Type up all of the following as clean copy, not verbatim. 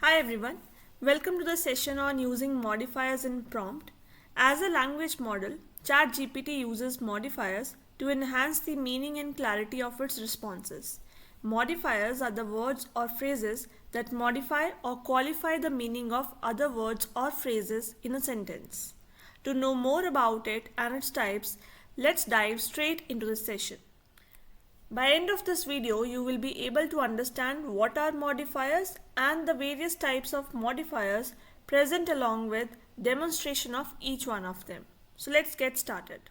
Hi everyone, welcome to the session on using modifiers in prompt. As a language model, ChatGPT uses modifiers to enhance the meaning and clarity of its responses. Modifiers are the words or phrases that modify or qualify the meaning of other words or phrases in a sentence. To know more about it and its types, let's dive straight into the session. By end of this video, you will be able to understand what are modifiers and the various types of modifiers present along with demonstration of each one of them. So let's get started.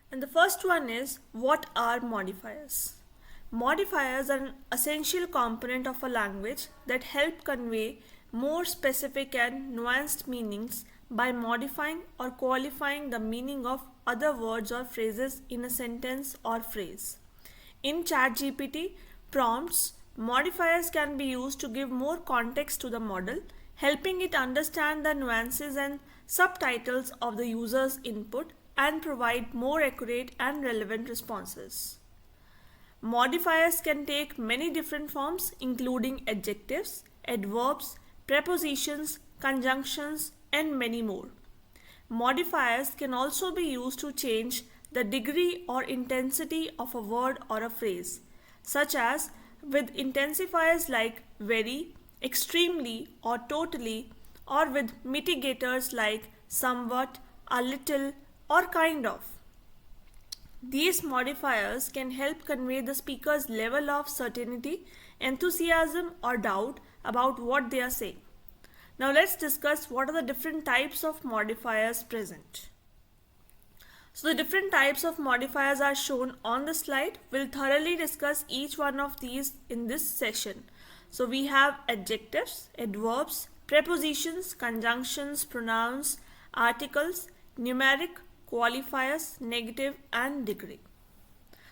And the first one is, what are modifiers? Modifiers are an essential component of a language that help convey more specific and nuanced meanings by modifying or qualifying the meaning of other words or phrases in a sentence or phrase. In ChatGPT prompts, modifiers can be used to give more context to the model, helping it understand the nuances and subtitles of the user's input and provide more accurate and relevant responses. Modifiers can take many different forms, including adjectives, adverbs, prepositions, conjunctions, and many more. Modifiers can also be used to change the degree or intensity of a word or a phrase, such as with intensifiers like very, extremely, or totally, or with mitigators like somewhat, a little, or kind of. These modifiers can help convey the speaker's level of certainty, enthusiasm, or doubt about what they are saying. Now let's discuss what are the different types of modifiers present. So the different types of modifiers are shown on the slide. We'll thoroughly discuss each one of these in this session. So we have adjectives, adverbs, prepositions, conjunctions, pronouns, articles, numeric, qualifiers, negative, and degree.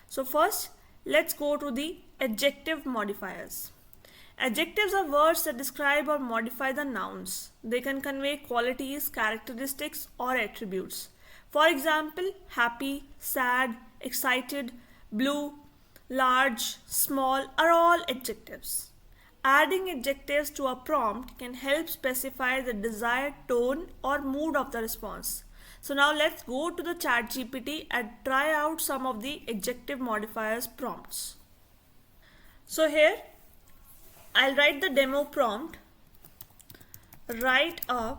So first, let's go to the adjective modifiers. Adjectives are words that describe or modify the nouns. They can convey qualities, characteristics, or attributes. For example, happy, sad, excited, blue, large, small are all adjectives. Adding adjectives to a prompt can help specify the desired tone or mood of the response. So now let's go to the ChatGPT and try out some of the adjective modifiers prompts. So here, I'll write the demo prompt. Write a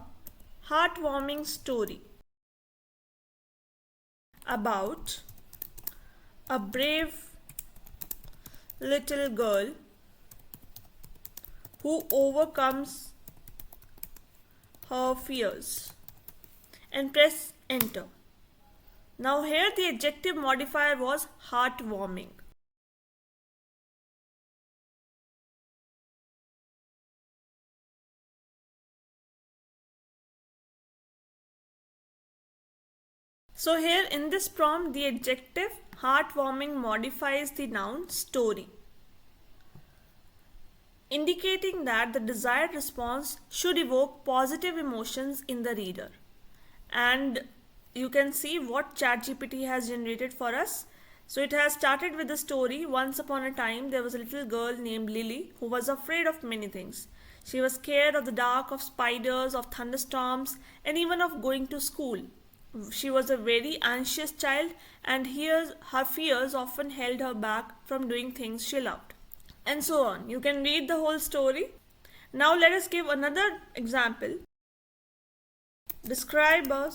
heartwarming story about a brave little girl who overcomes her fears, and press enter. Now here the adjective modifier was heartwarming. So here in this prompt, the adjective heartwarming modifies the noun story, indicating that the desired response should evoke positive emotions in the reader. And you can see what ChatGPT has generated for us. So it has started with the story. Once upon a time, there was a little girl named Lily who was afraid of many things. She was scared of the dark, of spiders, of thunderstorms, and even of going to school. She was a very anxious child, and her fears often held her back from doing things she loved. And so on. You can read the whole story. Now let us give another example. Describe a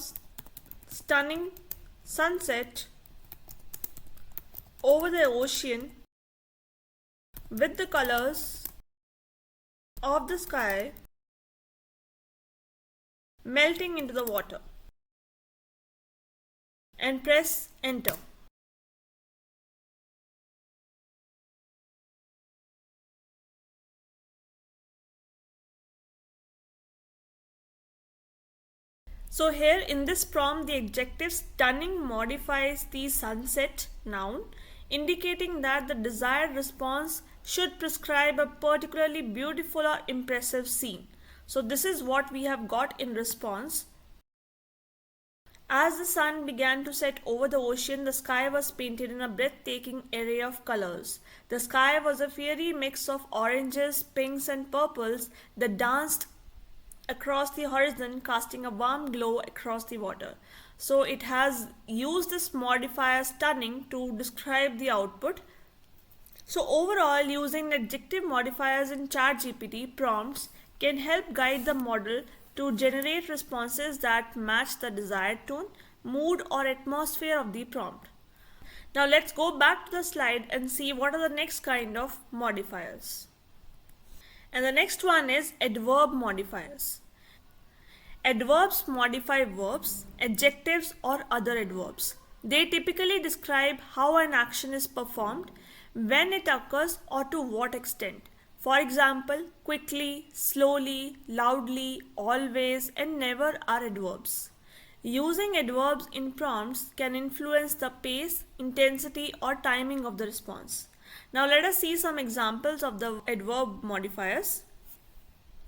stunning sunset over the ocean with the colors of the sky melting into the water, and press enter. So here in this prompt, the adjective stunning modifies the sunset noun, indicating that the desired response should prescribe a particularly beautiful or impressive scene. So this is what we have got in response. As the sun began to set over the ocean, the sky was painted in a breathtaking array of colors. The sky was a fiery mix of oranges, pinks, and purples that danced across the horizon, casting a warm glow across the water. So it has used this modifier stunning to describe the output. So overall, using adjective modifiers in ChatGPT prompts can help guide the model to generate responses that match the desired tone, mood, or atmosphere of the prompt. Now let's go back to the slide and see what are the next kind of modifiers. And the next one is adverb modifiers. Adverbs modify verbs, adjectives, or other adverbs. They typically describe how an action is performed, when it occurs, or to what extent. For example, quickly, slowly, loudly, always, and never are adverbs. Using adverbs in prompts can influence the pace, intensity, or timing of the response. Now let us see some examples of the adverb modifiers.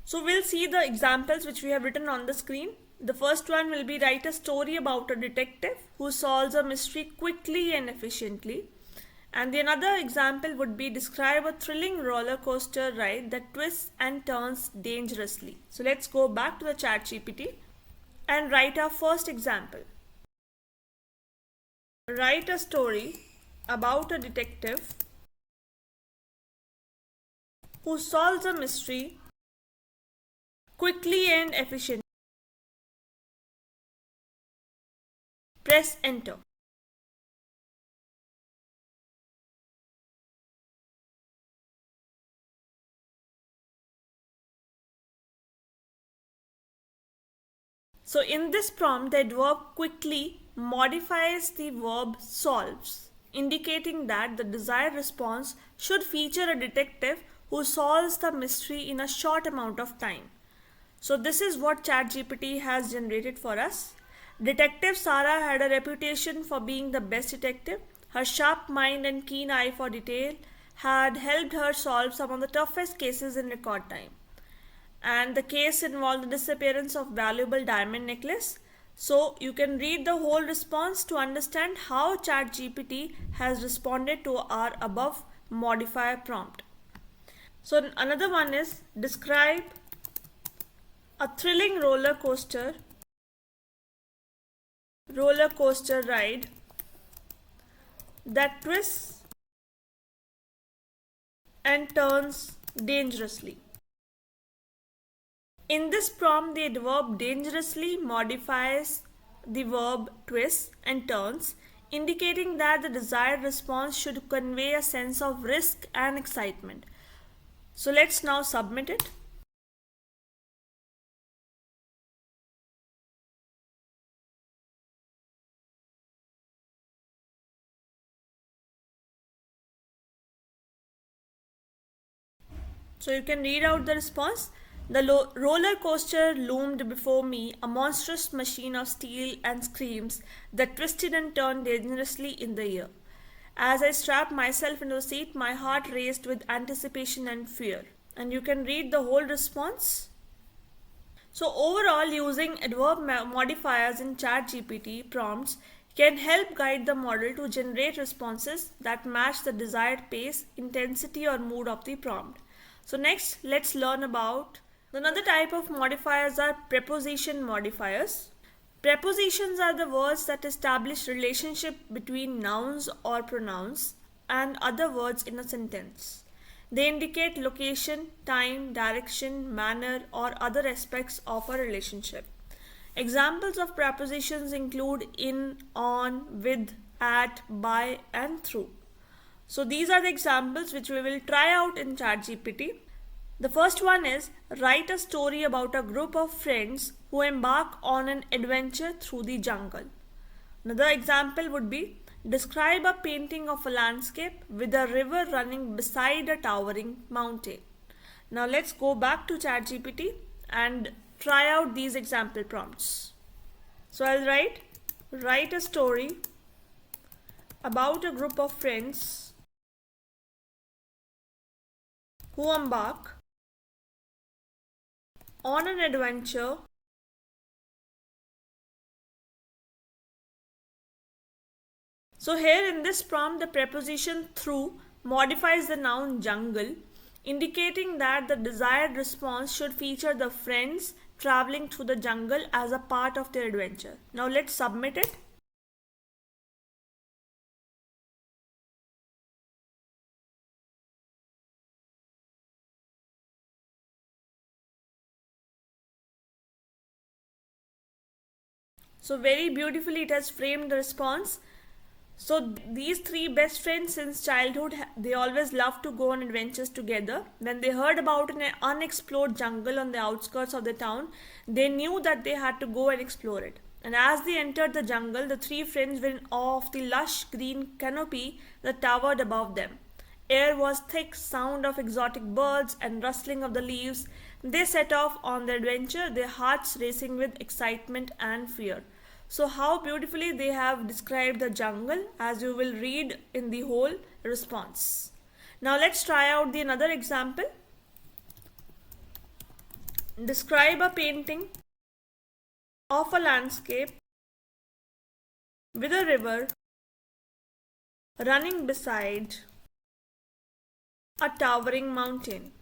So we'll see the examples which we have written on the screen. The first one will be write a story about a detective who solves a mystery quickly and efficiently. And the another example would be describe a thrilling roller coaster ride that twists and turns dangerously. So let's go back to the ChatGPT and write our first example. Write a story about a detective who solves a mystery quickly and efficiently. Press enter. So in this prompt, the adverb quickly modifies the verb solves, indicating that the desired response should feature a detective who solves the mystery in a short amount of time. So this is what ChatGPT has generated for us. Detective Sarah had a reputation for being the best detective. Her sharp mind and keen eye for detail had helped her solve some of the toughest cases in record time. And the case involved the disappearance of valuable diamond necklace. So you can read the whole response to understand how ChatGPT has responded to our above modifier prompt. So another one is describe a thrilling roller coaster ride that twists and turns dangerously. In this prompt, the adverb dangerously modifies the verb twists and turns, indicating that the desired response should convey a sense of risk and excitement. So let's now submit it. So you can read out the response. The roller coaster loomed before me, a monstrous machine of steel and screams that twisted and turned dangerously in the air. As I strapped myself into the seat, my heart raced with anticipation and fear. And you can read the whole response. So overall, using adverb modifiers in ChatGPT prompts can help guide the model to generate responses that match the desired pace, intensity, or mood of the prompt. So next, let's learn about another type of modifiers are preposition modifiers. Prepositions are the words that establish relationship between nouns or pronouns and other words in a sentence. They indicate location, time, direction, manner, or other aspects of a relationship. Examples of prepositions include in, on, with, at, by, and through. So these are the examples which we will try out in ChatGPT. The first one is write a story about a group of friends who embark on an adventure through the jungle. Another example would be describe a painting of a landscape with a river running beside a towering mountain. Now let's go back to ChatGPT and try out these example prompts. So I'll write a story about a group of friends who embark on an adventure So here in this prompt, the preposition through modifies the noun jungle, indicating that the desired response should feature the friends traveling through the jungle as a part of their adventure. Now let's submit it. So very beautifully it has framed the response. So these three best friends since childhood, they always loved to go on adventures together. When they heard about an unexplored jungle on the outskirts of the town, they knew that they had to go and explore it. And as they entered the jungle, the three friends were in awe of the lush green canopy that towered above them. Air was thick, sound of exotic birds and rustling of the leaves. They set off on their adventure, their hearts racing with excitement and fear. So how beautifully they have described the jungle, as you will read in the whole response. Now let's try out the another example. Describe a painting of a landscape with a river running beside a towering mountain.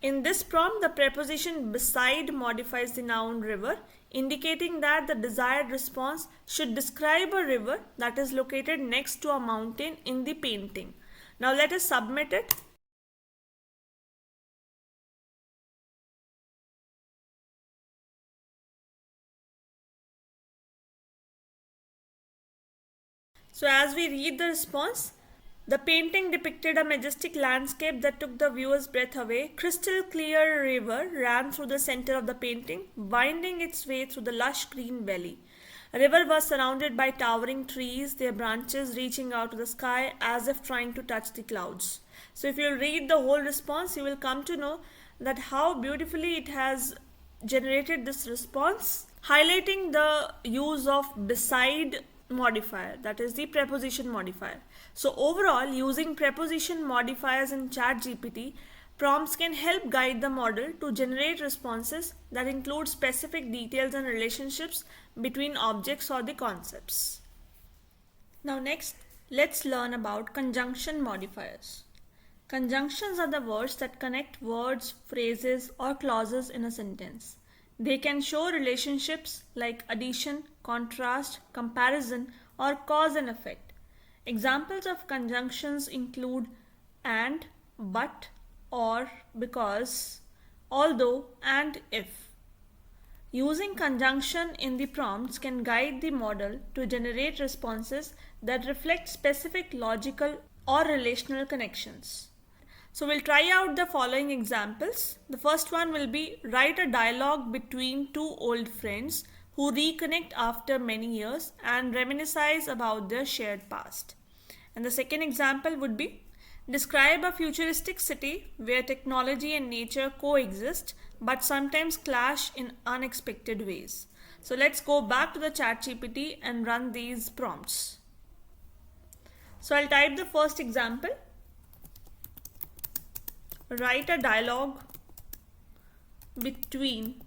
In this prompt, the preposition beside modifies the noun river, indicating that the desired response should describe a river that is located next to a mountain in the painting. Now let us submit it. So as we read the response, the painting depicted a majestic landscape that took the viewer's breath away. Crystal clear river ran through the center of the painting, winding its way through the lush green valley. A river was surrounded by towering trees, their branches reaching out to the sky as if trying to touch the clouds. So if you read the whole response, you will come to know that how beautifully it has generated this response, highlighting the use of beside modifier, that is the preposition modifier. So overall, using preposition modifiers in ChatGPT, prompts can help guide the model to generate responses that include specific details and relationships between objects or the concepts. Now next, let's learn about conjunction modifiers. Conjunctions are the words that connect words, phrases, or clauses in a sentence. They can show relationships like addition, contrast, comparison, or cause and effect. Examples of conjunctions include and, but, or, because, although, and if. Using conjunction in the prompts can guide the model to generate responses that reflect specific logical or relational connections. So we'll try out the following examples. The first one will be write a dialogue between two old friends who reconnect after many years and reminisce about their shared past. And the second example would be describe a futuristic city where technology and nature coexist but sometimes clash in unexpected ways. So let's go back to the ChatGPT and run these prompts. So I'll type the first example. Write a dialogue between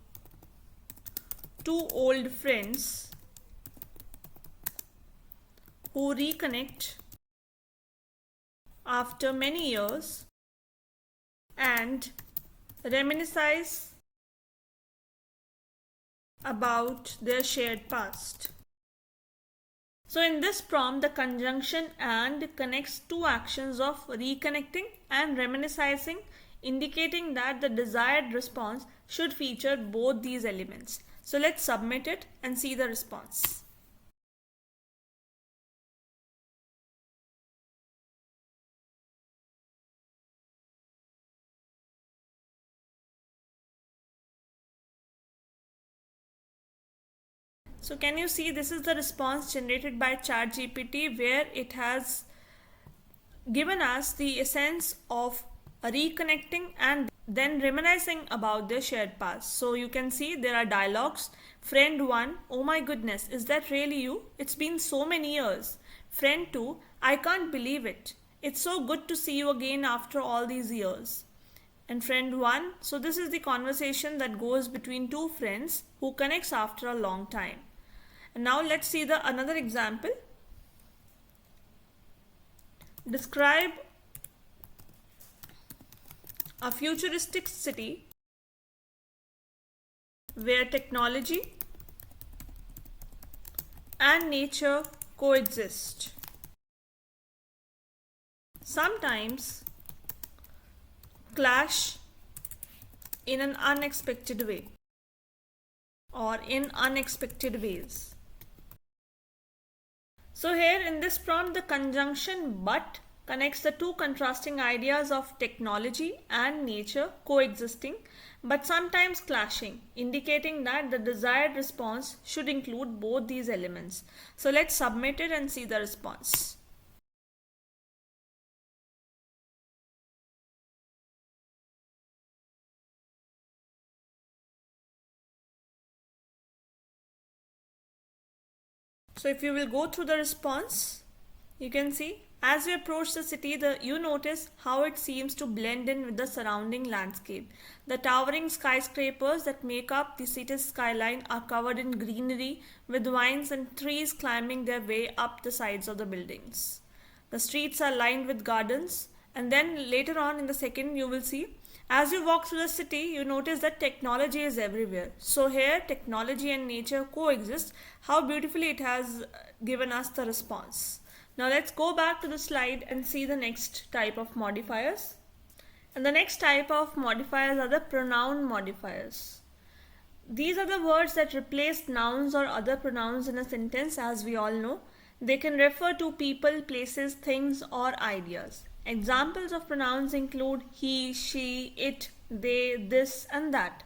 two old friends who reconnect after many years and reminisce about their shared past. So in this prompt, the conjunction and connects two actions of reconnecting and reminiscing, indicating that the desired response should feature both these elements. So let's submit it and see the response. So can you see, this is the response generated by ChatGPT, where it has given us the essence of reconnecting and then reminiscing about their shared past. So you can see there are dialogues. Friend 1, oh my goodness, is that really you? It's been so many years. Friend 2, I can't believe it. It's so good to see you again after all these years. And friend 1, so this is the conversation that goes between two friends who connects after a long time. And now let's see the another example. Describe a futuristic city where technology and nature coexist. Sometimes clash in an unexpected way or in unexpected ways. So here in this prompt, the conjunction but connects the two contrasting ideas of technology and nature coexisting but sometimes clashing, indicating that the desired response should include both these elements. So let's submit it and see the response. So if you will go through the response, you can see as you approach the city, you notice how it seems to blend in with the surrounding landscape. The towering skyscrapers that make up the city's skyline are covered in greenery with vines and trees climbing their way up the sides of the buildings. The streets are lined with gardens, and then later on in the second you will see as you walk through the city, you notice that technology is everywhere. So here technology and nature coexist. How beautifully it has given us the response. Now let's go back to the slide and see the next type of modifiers. And the next type of modifiers are the pronoun modifiers. These are the words that replace nouns or other pronouns in a sentence, as we all know. They can refer to people, places, things, or ideas. Examples of pronouns include he, she, it, they, this, and that.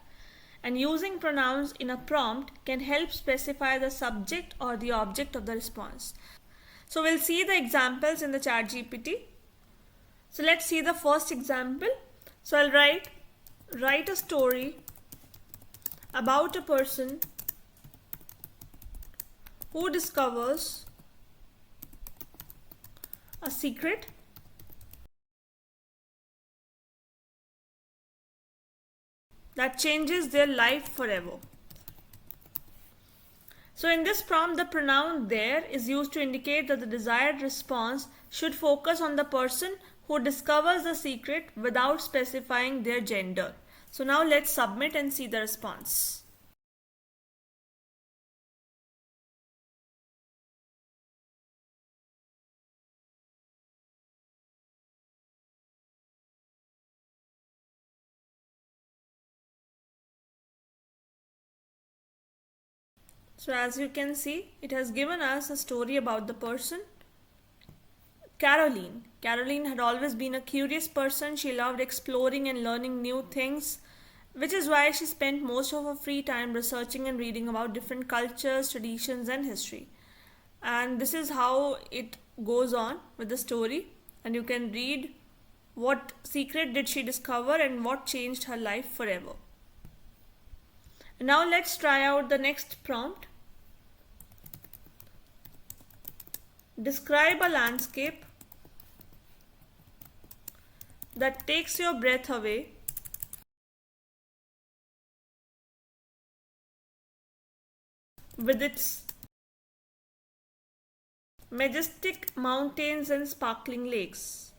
And using pronouns in a prompt can help specify the subject or the object of the response. So we'll see the examples in the ChatGPT. So let's see the first example. So I'll write a story about a person who discovers a secret that changes their life forever. So in this prompt, the pronoun there is used to indicate that the desired response should focus on the person who discovers the secret without specifying their gender. So now let's submit and see the response. So as you can see, it has given us a story about the person Caroline. Caroline had always been a curious person. She loved exploring and learning new things, which is why she spent most of her free time researching and reading about different cultures, traditions, and history. And this is how it goes on with the story, and you can read what secret did she discover and what changed her life forever. Now let's try out the next prompt. Describe a landscape that takes your breath away with its majestic mountains and sparkling lakes.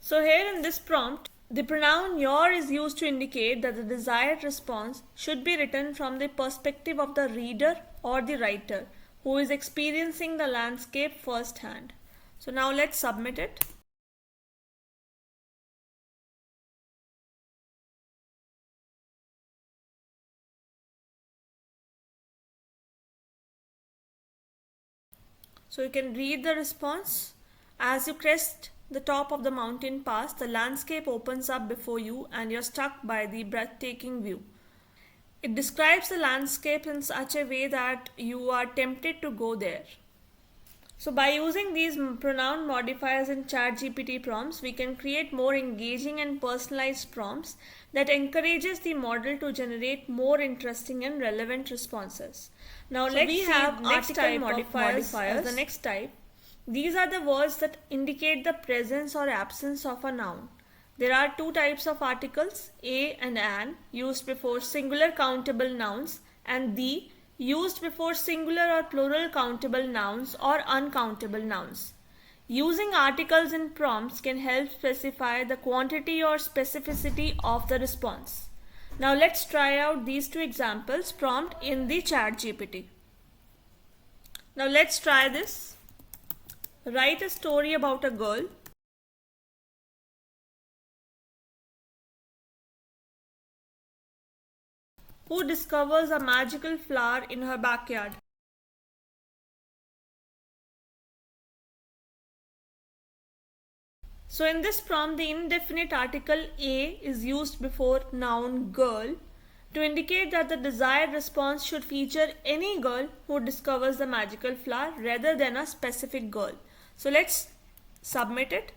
So here in this prompt, the pronoun your is used to indicate that the desired response should be written from the perspective of the reader or the writer who is experiencing the landscape firsthand. So now let's submit it. So you can read the response. As you crest the top of the mountain pass, the landscape opens up before you and you're struck by the breathtaking view. It describes the landscape in such a way that you are tempted to go there. So by using these pronoun modifiers in ChatGPT prompts, we can create more engaging and personalized prompts that encourages the model to generate more interesting and relevant responses. Now let's see next type modifiers as the next type. These are the words that indicate the presence or absence of a noun. There are two types of articles, a and an, used before singular countable nouns, and the used before singular or plural countable nouns or uncountable nouns. Using articles in prompts can help specify the quantity or specificity of the response. Now let's try out these two examples prompt in the ChatGPT. Now let's try this. Write a story about a girl who discovers a magical flower in her backyard. So in this prompt, the indefinite article a is used before noun girl to indicate that the desired response should feature any girl who discovers the magical flower rather than a specific girl. So let's submit it.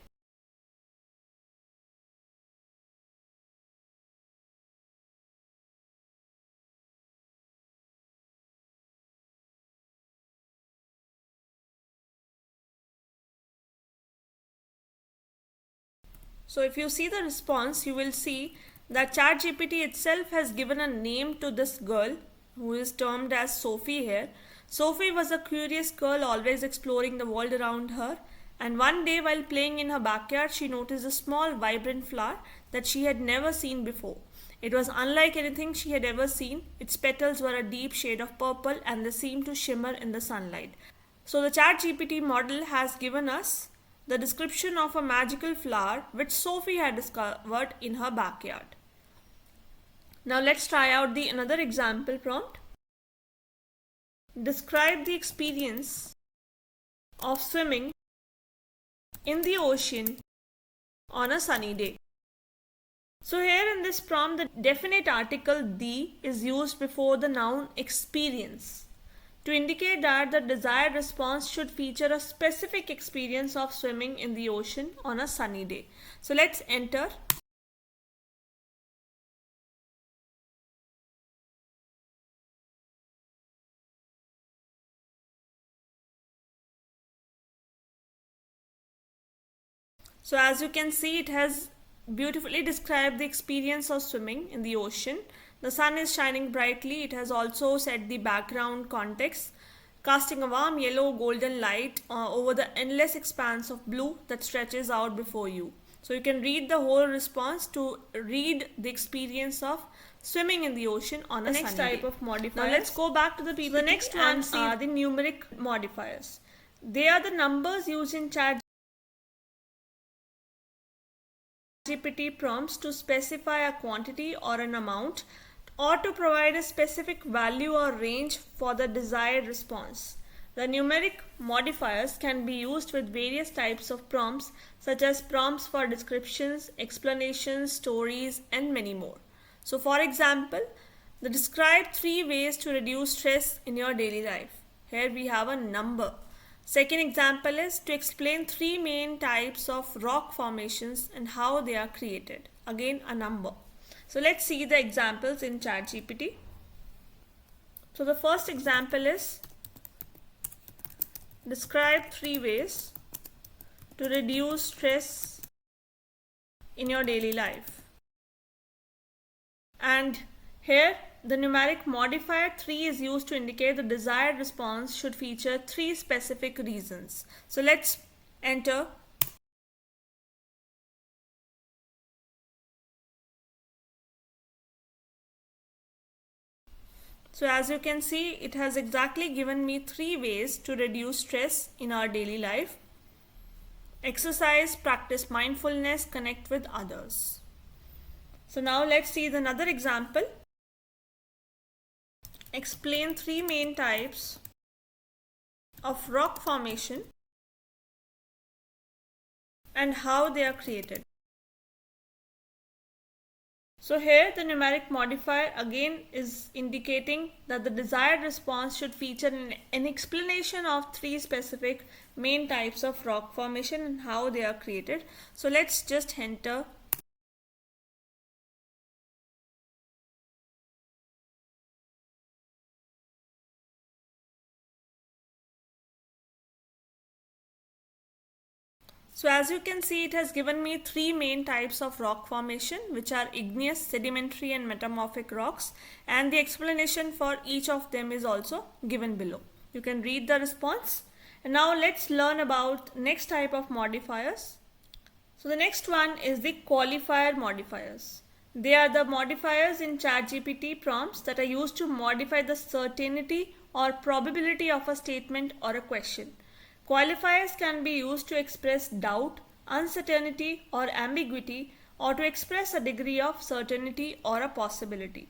So if you see the response, you will see that ChatGPT itself has given a name to this girl who is termed as Sophie here. Sophie was a curious girl always exploring the world around her, and one day while playing in her backyard she noticed a small vibrant flower that she had never seen before. It was unlike anything she had ever seen. Its petals were a deep shade of purple and they seemed to shimmer in the sunlight. So the ChatGPT model has given us the description of a magical flower which Sophie had discovered in her backyard. Now let's try out the another example prompt. Describe the experience of swimming in the ocean on a sunny day. So here in this prompt, the definite article the is used before the noun experience to indicate that the desired response should feature a specific experience of swimming in the ocean on a sunny day. So let's enter. So as you can see, it has beautifully described the experience of swimming in the ocean. The sun is shining brightly. It has also set the background context, casting a warm yellow golden light over the endless expanse of blue that stretches out before you. So you can read the whole response to read the experience of swimming in the ocean on a sunny day. Next type of modifiers. Now let's go back to the PPT. So the next one are the numeric modifiers. They are the numbers used in ChatGPT prompts to specify a quantity or an amount or to provide a specific value or range for the desired response. The numeric modifiers can be used with various types of prompts such as prompts for descriptions, explanations, stories, and many more. So for example, describe 3 ways to reduce stress in your daily life. Here we have a number. Second example is to explain 3 main types of rock formations and how they are created. Again a number. So let's see the examples in ChatGPT. So the first example is describe 3 ways to reduce stress in your daily life. And here the numeric modifier 3 is used to indicate the desired response should feature 3 specific reasons. So let's enter. So as you can see, it has exactly given me 3 ways to reduce stress in our daily life. Exercise, practice mindfulness, connect with others. So now let's see another example. Explain 3 main types of rock formation and how they are created. So here the numeric modifier again is indicating that the desired response should feature an explanation of 3 specific main types of rock formation and how they are created. So let's just enter. So as you can see, it has given me three main types of rock formation, which are igneous, sedimentary and metamorphic rocks, and the explanation for each of them is also given below. You can read the response. And now let's learn about next type of modifiers. So the next one is the qualifier modifiers. They are the modifiers in ChatGPT prompts that are used to modify the certainty or probability of a statement or a question. Qualifiers can be used to express doubt, uncertainty or ambiguity, or to express a degree of certainty or a possibility.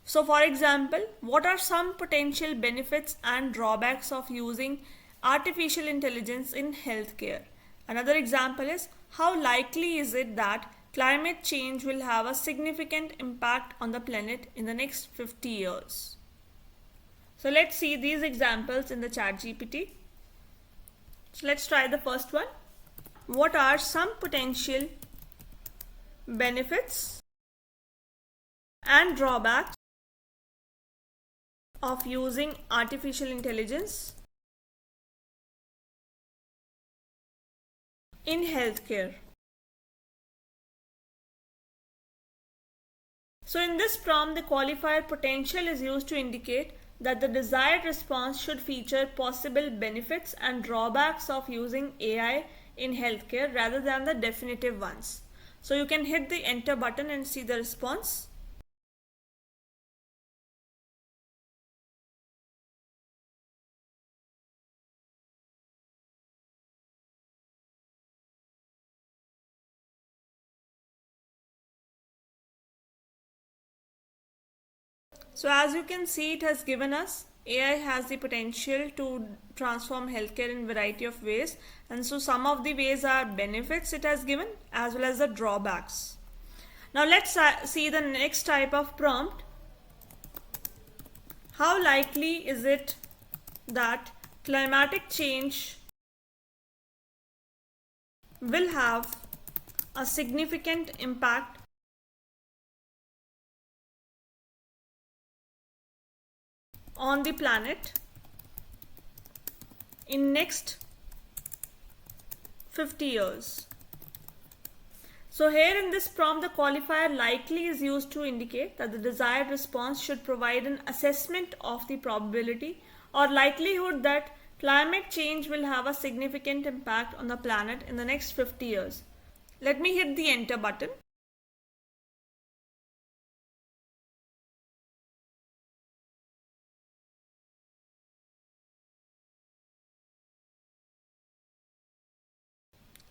So for example, what are some potential benefits and drawbacks of using artificial intelligence in healthcare? Another example is, how likely is it that climate change will have a significant impact on the planet in the next 50 years? So let's see these examples in the ChatGPT. So let's try the first one. What are some potential benefits and drawbacks of using artificial intelligence in healthcare? So in this prompt, the qualifier potential is used to indicate that the desired response should feature possible benefits and drawbacks of using AI in healthcare rather than the definitive ones. So you can hit the enter button and see the response. So as you can see, it has given us AI has the potential to transform healthcare in a variety of ways, and so some of the ways are benefits it has given as well as the drawbacks. Now let's see the next type of prompt. How likely is it that climatic change will have a significant impact on the planet in next 50 years? So here in this prompt, the qualifier likely is used to indicate that the desired response should provide an assessment of the probability or likelihood that climate change will have a significant impact on the planet in the next 50 years. Let me hit the enter button.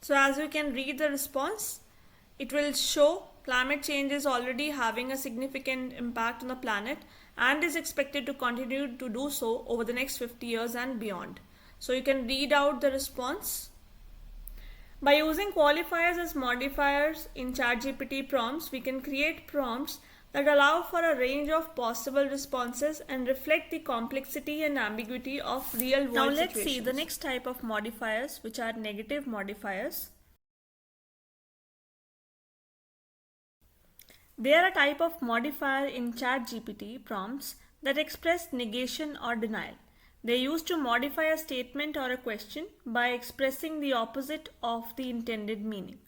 So as you can read the response, it will show climate change is already having a significant impact on the planet and is expected to continue to do so over the next 50 years and beyond. So you can read out the response. By using qualifiers as modifiers in ChatGPT prompts, we can create prompts that allow for a range of possible responses and reflect the complexity and ambiguity of real world situations. Now let's see the next type of modifiers, which are negative modifiers. They are a type of modifier in ChatGPT prompts that express negation or denial. They are used to modify a statement or a question by expressing the opposite of the intended meaning.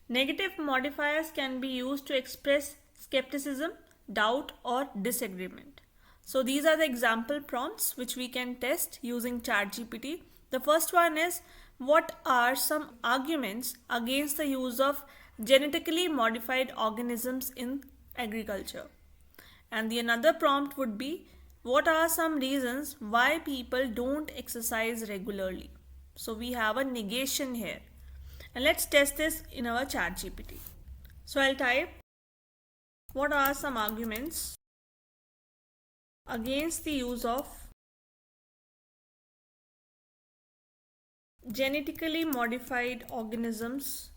Negative modifiers can be used to express skepticism, doubt, or disagreement. So these are the example prompts which we can test using ChatGPT. The first one is, what are some arguments against the use of genetically modified organisms in agriculture? And the another prompt would be, what are some reasons why people don't exercise regularly? So we have a negation here. And let's test this in our ChatGPT. So I'll type, what are some arguments against the use of genetically modified organisms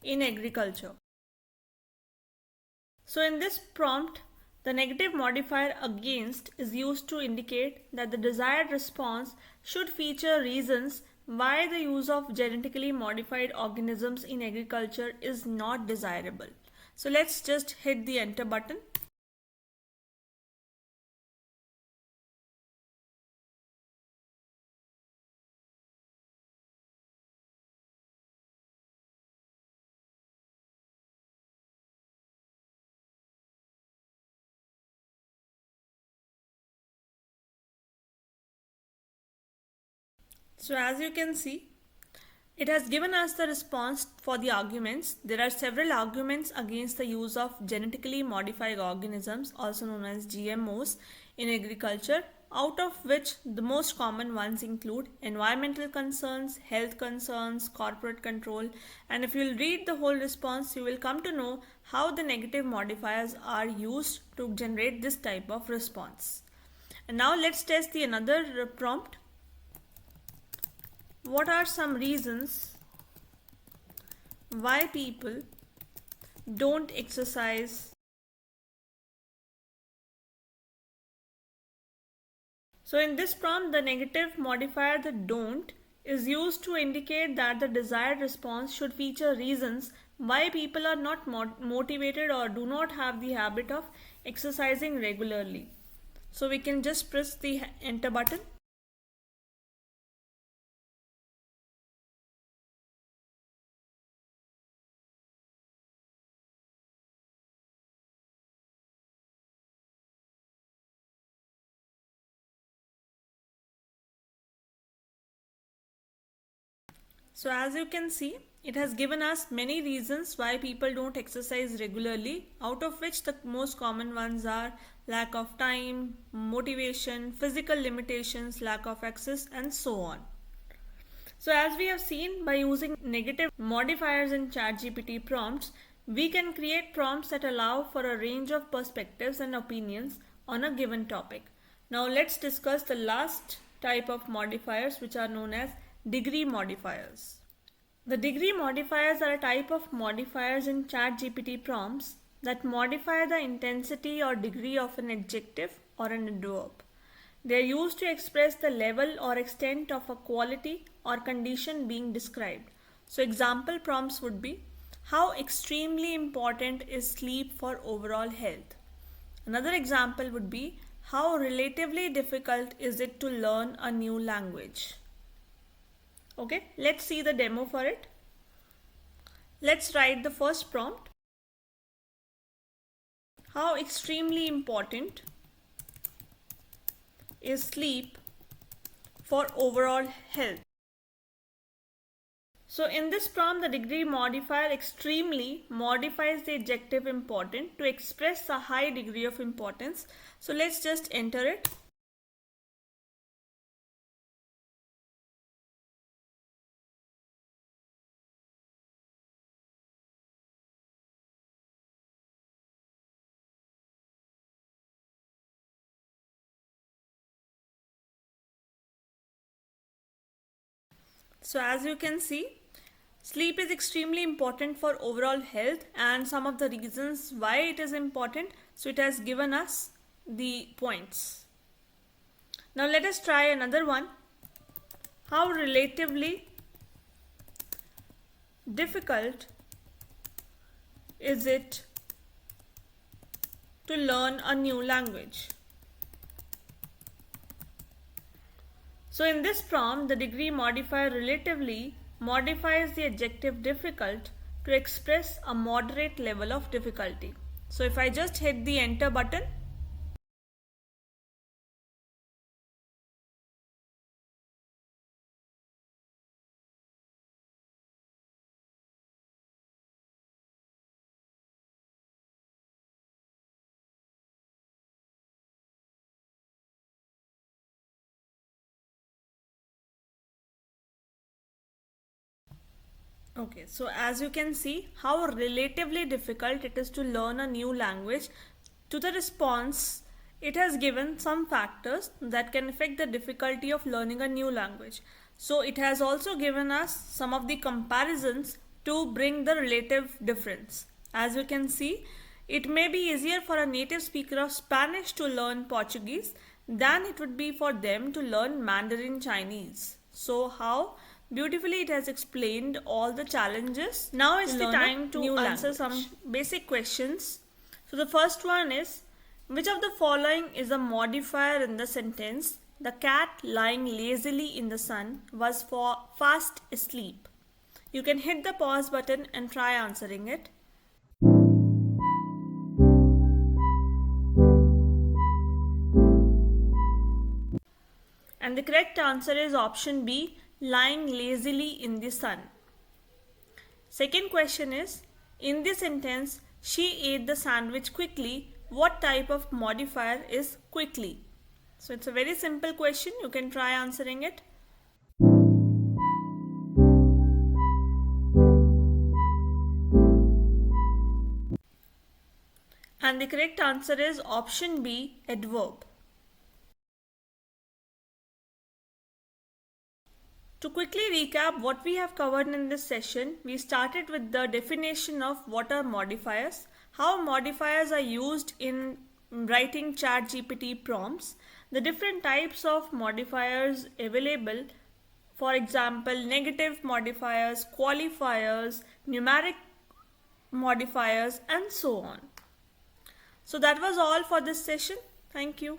in agriculture? So in this prompt, the negative modifier against is used to indicate that the desired response should feature reasons why the use of genetically modified organisms in agriculture is not desirable. So let's just hit the enter button. So as you can see, it has given us the response for the arguments. There are several arguments against the use of genetically modified organisms, also known as GMOs, in agriculture, out of which the most common ones include environmental concerns, health concerns, corporate control, and if you'll read the whole response, you will come to know how the negative modifiers are used to generate this type of response. And now let's test the another prompt. What are some reasons why people don't exercise? So in this prompt, the negative modifier, the don't, is used to indicate that the desired response should feature reasons why people are not motivated or do not have the habit of exercising regularly. So we can just press the enter button. So as you can see, it has given us many reasons why people don't exercise regularly, out of which the most common ones are lack of time, motivation, physical limitations, lack of access, and so on. So as we have seen, by using negative modifiers in ChatGPT prompts, we can create prompts that allow for a range of perspectives and opinions on a given topic. Now let's discuss the last type of modifiers, which are known as degree modifiers. The degree modifiers are a type of modifiers in ChatGPT prompts that modify the intensity or degree of an adjective or an adverb. They are used to express the level or extent of a quality or condition being described. So example prompts would be, how extremely important is sleep for overall health? Another example would be, how relatively difficult is it to learn a new language? Okay, let's see the demo for it. Let's write the first prompt. How extremely important is sleep for overall health? So in this prompt, the degree modifier extremely modifies the adjective important to express a high degree of importance. So let's just enter it. So as you can see, sleep is extremely important for overall health and some of the reasons why it is important. So it has given us the points. Now let us try another one. How relatively difficult is it to learn a new language? So in this prompt, the degree modifier relatively modifies the adjective difficult to express a moderate level of difficulty. So if I just hit the enter button, okay, so as you can see how relatively difficult it is to learn a new language. To the response, it has given some factors that can affect the difficulty of learning a new language. So it has also given us some of the comparisons to bring the relative difference. As you can see, it may be easier for a native speaker of Spanish to learn Portuguese than it would be for them to learn Mandarin Chinese. So how beautifully it has explained all the challenges. Now is the time to answer some basic questions. So the first one is, which of the following is a modifier in the sentence, the cat lying lazily in the sun was fast asleep? You can hit the pause button and try answering it. And the correct answer is option B, lying lazily in the sun. Second question is, in this sentence, she ate the sandwich quickly. What type of modifier is quickly? So it's a very simple question. You can try answering it. And the correct answer is option B, adverb. To quickly recap what we have covered in this session, we started with the definition of what are modifiers, how modifiers are used in writing ChatGPT prompts, the different types of modifiers available, for example, negative modifiers, qualifiers, numeric modifiers, and so on. So that was all for this session. Thank you.